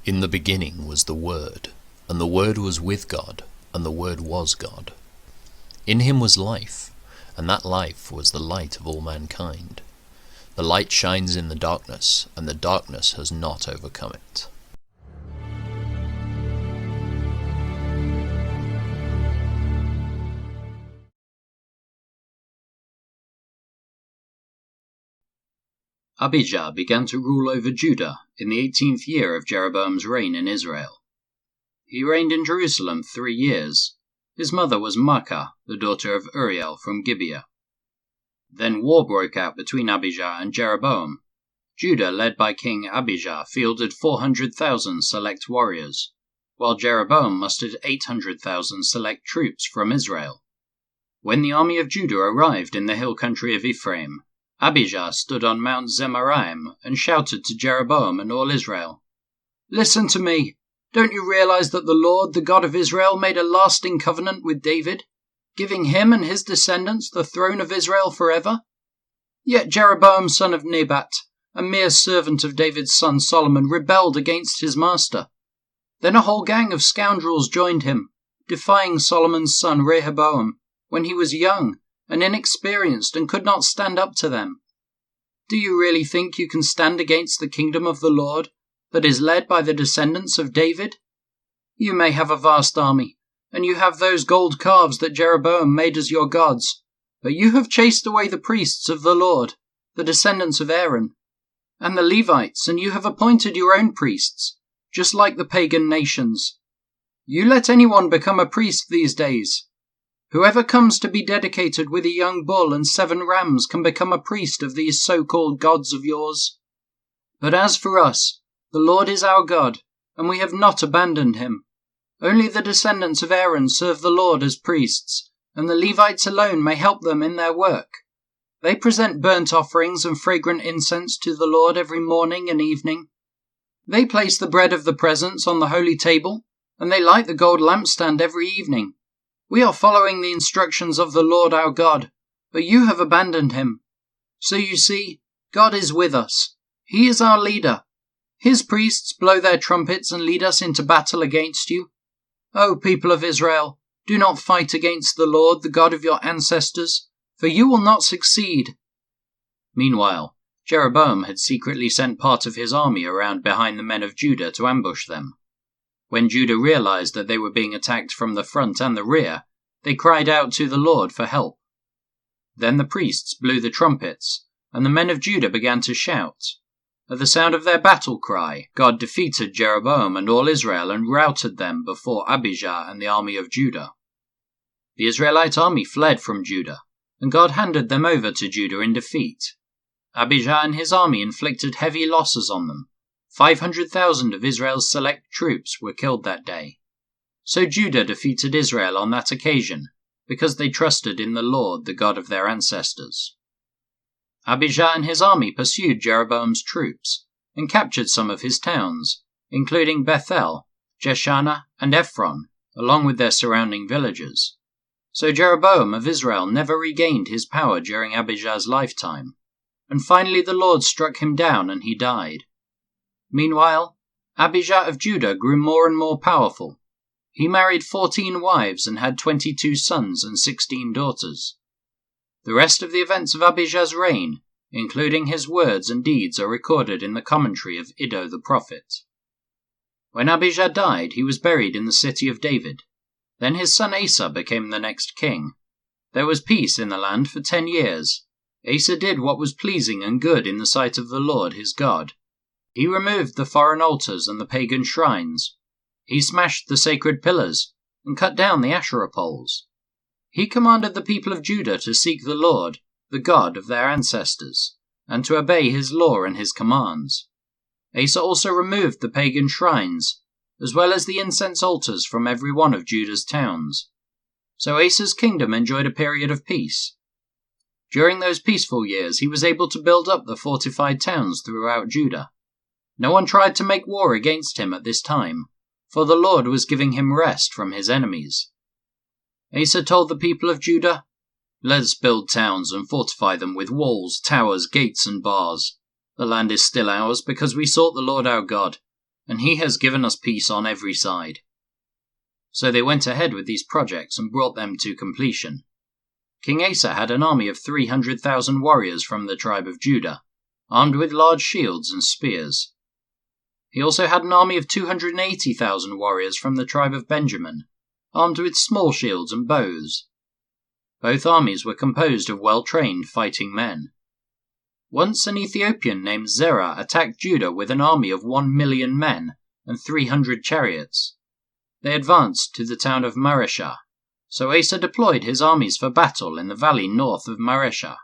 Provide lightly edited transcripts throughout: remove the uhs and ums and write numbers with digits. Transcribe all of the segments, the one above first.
In the beginning was the Word, and the Word was with God, and the Word was God. In him was life, and that life was the light of all mankind. The light shines in the darkness, and the darkness has not overcome it. Abijah began to rule over Judah in the 18th year of Jeroboam's reign in Israel. He reigned in Jerusalem 3 years. His mother was Maacah, the daughter of Uriel from Gibeah. Then war broke out between Abijah and Jeroboam. Judah, led by King Abijah, fielded 400,000 select warriors, while Jeroboam mustered 800,000 select troops from Israel. When the army of Judah arrived in the hill country of Ephraim, Abijah stood on Mount Zemaraim and shouted to Jeroboam and all Israel, "Listen to me! Don't you realize that the Lord, the God of Israel, made a lasting covenant with David, giving him and his descendants the throne of Israel forever? Yet Jeroboam son of Nebat, a mere servant of David's son Solomon, rebelled against his master. Then a whole gang of scoundrels joined him, defying Solomon's son Rehoboam, when he was young and inexperienced and could not stand up to them. Do you really think you can stand against the kingdom of the Lord that is led by the descendants of David? You may have a vast army, and you have those gold calves that Jeroboam made as your gods, but you have chased away the priests of the Lord, the descendants of Aaron, and the Levites, and you have appointed your own priests, just like the pagan nations. You let anyone become a priest these days. Whoever comes to be dedicated with a young bull and 7 rams can become a priest of these so-called gods of yours. But as for us, the Lord is our God, and we have not abandoned him. Only the descendants of Aaron serve the Lord as priests, and the Levites alone may help them in their work. They present burnt offerings and fragrant incense to the Lord every morning and evening. They place the bread of the presence on the holy table, and they light the gold lampstand every evening. We are following the instructions of the Lord our God, but you have abandoned him. So you see, God is with us. He is our leader. His priests blow their trumpets and lead us into battle against you. O people of Israel, do not fight against the Lord, the God of your ancestors, for you will not succeed." Meanwhile, Jeroboam had secretly sent part of his army around behind the men of Judah to ambush them. When Judah realized that they were being attacked from the front and the rear, they cried out to the Lord for help. Then the priests blew the trumpets, and the men of Judah began to shout. At the sound of their battle cry, God defeated Jeroboam and all Israel and routed them before Abijah and the army of Judah. The Israelite army fled from Judah, and God handed them over to Judah in defeat. Abijah and his army inflicted heavy losses on them. 500,000 of Israel's select troops were killed that day. So Judah defeated Israel on that occasion, because they trusted in the Lord, the God of their ancestors. Abijah and his army pursued Jeroboam's troops, and captured some of his towns, including Bethel, Jeshanah, and Ephron, along with their surrounding villages. So Jeroboam of Israel never regained his power during Abijah's lifetime, and finally the Lord struck him down and he died. Meanwhile, Abijah of Judah grew more and more powerful. He married 14 wives and had 22 sons and 16 daughters. The rest of the events of Abijah's reign, including his words and deeds, are recorded in the commentary of Iddo the prophet. When Abijah died, he was buried in the city of David. Then his son Asa became the next king. There was peace in the land for 10 years. Asa did what was pleasing and good in the sight of the Lord his God. He removed the foreign altars and the pagan shrines. He smashed the sacred pillars and cut down the Asherah poles. He commanded the people of Judah to seek the Lord, the God of their ancestors, and to obey his law and his commands. Asa also removed the pagan shrines, as well as the incense altars from every one of Judah's towns. So Asa's kingdom enjoyed a period of peace. During those peaceful years, he was able to build up the fortified towns throughout Judah. No one tried to make war against him at this time, for the Lord was giving him rest from his enemies. Asa told the people of Judah, "Let's build towns and fortify them with walls, towers, gates, and bars. The land is still ours because we sought the Lord our God. and he has given us peace on every side." So they went ahead with these projects and brought them to completion. King Asa had an army of 300,000 warriors from the tribe of Judah, armed with large shields and spears. He also had an army of 280,000 warriors from the tribe of Benjamin, armed with small shields and bows. Both armies were composed of well-trained fighting men. Once an Ethiopian named Zerah attacked Judah with an army of 1,000,000 men and 300 chariots. They advanced to the town of Mareshah, so Asa deployed his armies for battle in the valley north of Mareshah.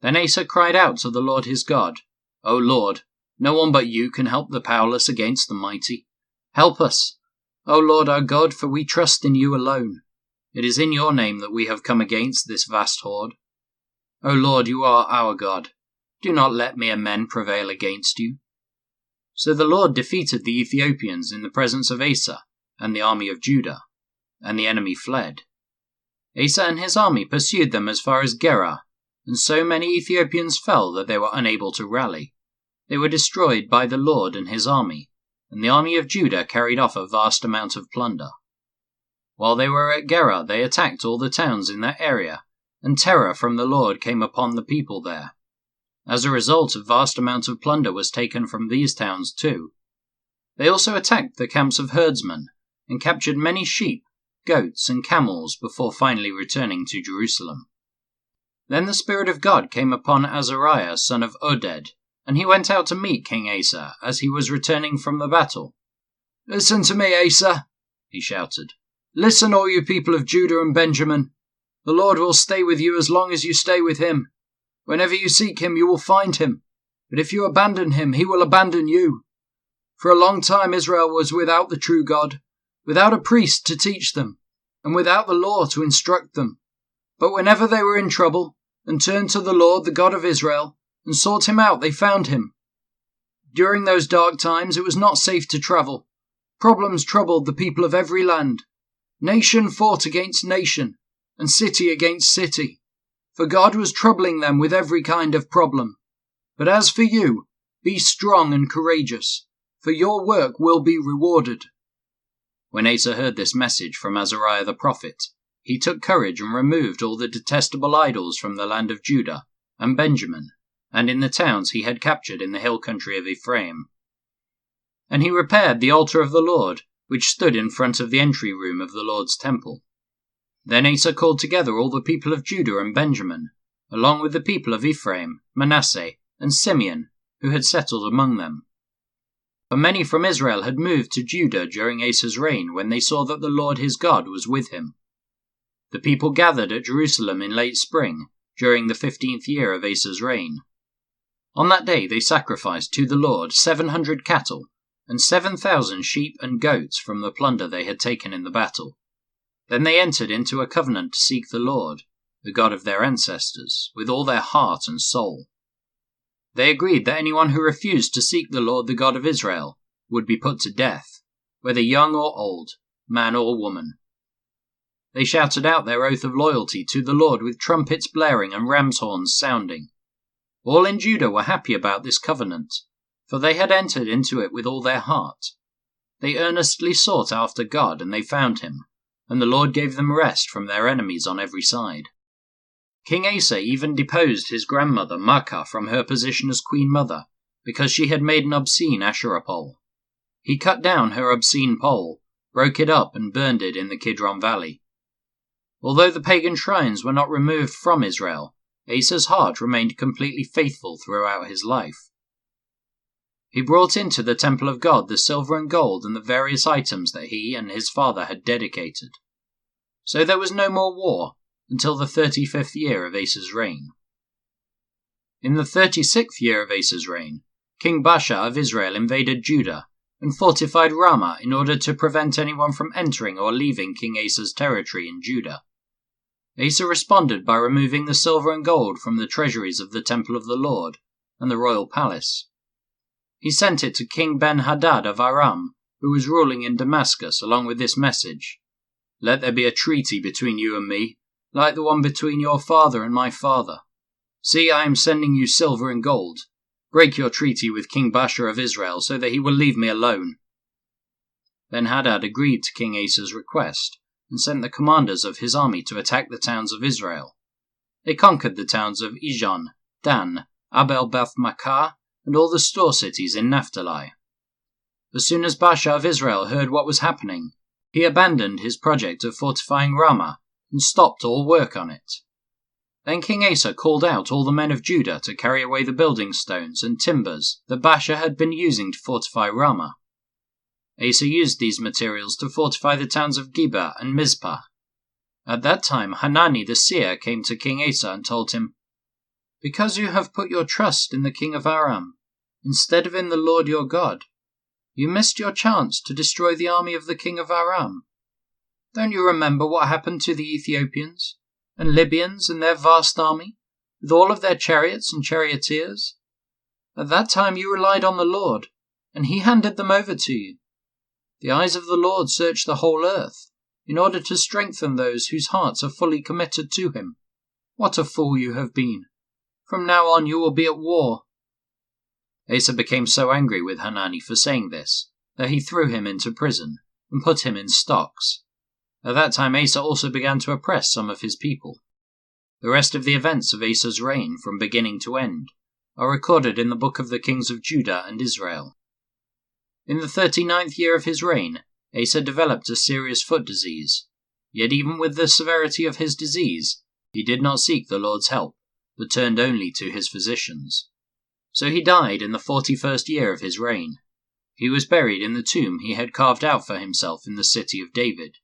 Then Asa cried out to the Lord his God, "O Lord, no one but you can help the powerless against the mighty. Help us, O Lord our God, for we trust in you alone. It is in your name that we have come against this vast horde. O Lord, you are our God. Do not let mere men prevail against you." So the Lord defeated the Ethiopians in the presence of Asa and the army of Judah, and the enemy fled. Asa and his army pursued them as far as Gerar, and so many Ethiopians fell that they were unable to rally. They were destroyed by the Lord and his army, and the army of Judah carried off a vast amount of plunder. While they were at Gerar, they attacked all the towns in that area, and terror from the Lord came upon the people there. As a result, a vast amount of plunder was taken from these towns too. They also attacked the camps of herdsmen, and captured many sheep, goats, and camels before finally returning to Jerusalem. Then the Spirit of God came upon Azariah, son of Oded, and he went out to meet King Asa as he was returning from the battle. "Listen to me, Asa," he shouted. "Listen, all you people of Judah and Benjamin. The Lord will stay with you as long as you stay with him. Whenever you seek him, you will find him. But if you abandon him, he will abandon you. For a long time Israel was without the true God, without a priest to teach them, and without the law to instruct them. But whenever they were in trouble, and turned to the Lord, the God of Israel, and sought him out, they found him. During those dark times it was not safe to travel. Problems troubled the people of every land. Nation fought against nation, and city against city. For God was troubling them with every kind of problem. But as for you, be strong and courageous, for your work will be rewarded." When Asa heard this message from Azariah the prophet, he took courage and removed all the detestable idols from the land of Judah and Benjamin, and in the towns he had captured in the hill country of Ephraim. And he repaired the altar of the Lord, which stood in front of the entry room of the Lord's temple. Then Asa called together all the people of Judah and Benjamin, along with the people of Ephraim, Manasseh, and Simeon, who had settled among them. For many from Israel had moved to Judah during Asa's reign when they saw that the Lord his God was with him. The people gathered at Jerusalem in late spring, during the 15th year of Asa's reign. On that day they sacrificed to the Lord 700 cattle and 7,000 sheep and goats from the plunder they had taken in the battle. Then they entered into a covenant to seek the Lord, the God of their ancestors, with all their heart and soul. They agreed that anyone who refused to seek the Lord, the God of Israel, would be put to death, whether young or old, man or woman. They shouted out their oath of loyalty to the Lord with trumpets blaring and ram's horns sounding. All in Judah were happy about this covenant, for they had entered into it with all their heart. They earnestly sought after God, and they found him, and the Lord gave them rest from their enemies on every side. King Asa even deposed his grandmother Maacah from her position as queen mother, because she had made an obscene Asherah pole. He cut down her obscene pole, broke it up, and burned it in the Kidron Valley. Although the pagan shrines were not removed from Israel, Asa's heart remained completely faithful throughout his life. He brought into the temple of God the silver and gold and the various items that he and his father had dedicated. So there was no more war until the 35th year of Asa's reign. In the 36th year of Asa's reign, King Baasha of Israel invaded Judah and fortified Ramah in order to prevent anyone from entering or leaving King Asa's territory in Judah. Asa responded by removing the silver and gold from the treasuries of the temple of the Lord and the royal palace. He sent it to King Ben-Hadad of Aram, who was ruling in Damascus, along with this message: "Let there be a treaty between you and me, like the one between your father and my father. See, I am sending you silver and gold. Break your treaty with King Baasha of Israel, so that he will leave me alone, Ben-Hadad agreed to King Asa's request and sent the commanders of his army to attack the towns of Israel. They conquered the towns of Ijon, Dan, Abel-Beth-Maachah, and all the store cities in Naphtali. As soon as Baasha of Israel heard what was happening, he abandoned his project of fortifying Ramah and stopped all work on it. Then King Asa called out all the men of Judah to carry away the building stones and timbers that Baasha had been using to fortify Ramah. Asa used these materials to fortify the towns of Geba and Mizpah. At that time Hanani the seer came to King Asa and told him, "Because you have put your trust in the king of Aram, instead of in the Lord your God, you missed your chance to destroy the army of the king of Aram. Don't you remember what happened to the Ethiopians and Libyans and their vast army, with all of their chariots and charioteers? At that time you relied on the Lord, and he handed them over to you. The eyes of the Lord search the whole earth, in order to strengthen those whose hearts are fully committed to him. What a fool you have been! From now on you will be at war." Asa became so angry with Hanani for saying this, that he threw him into prison and put him in stocks. At that time Asa also began to oppress some of his people. The rest of the events of Asa's reign, from beginning to end, are recorded in the book of the kings of Judah and Israel. In the 39th year of his reign, Asa developed a serious foot disease. Yet even with the severity of his disease, he did not seek the Lord's help, but turned only to his physicians. So he died in the 41st year of his reign. He was buried in the tomb he had carved out for himself in the city of David.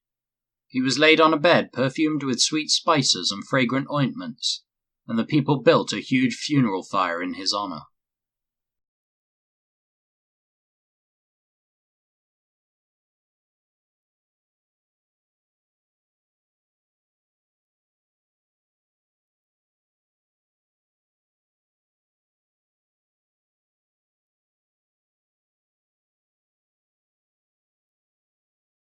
He was laid on a bed perfumed with sweet spices and fragrant ointments, and the people built a huge funeral fire in his honor.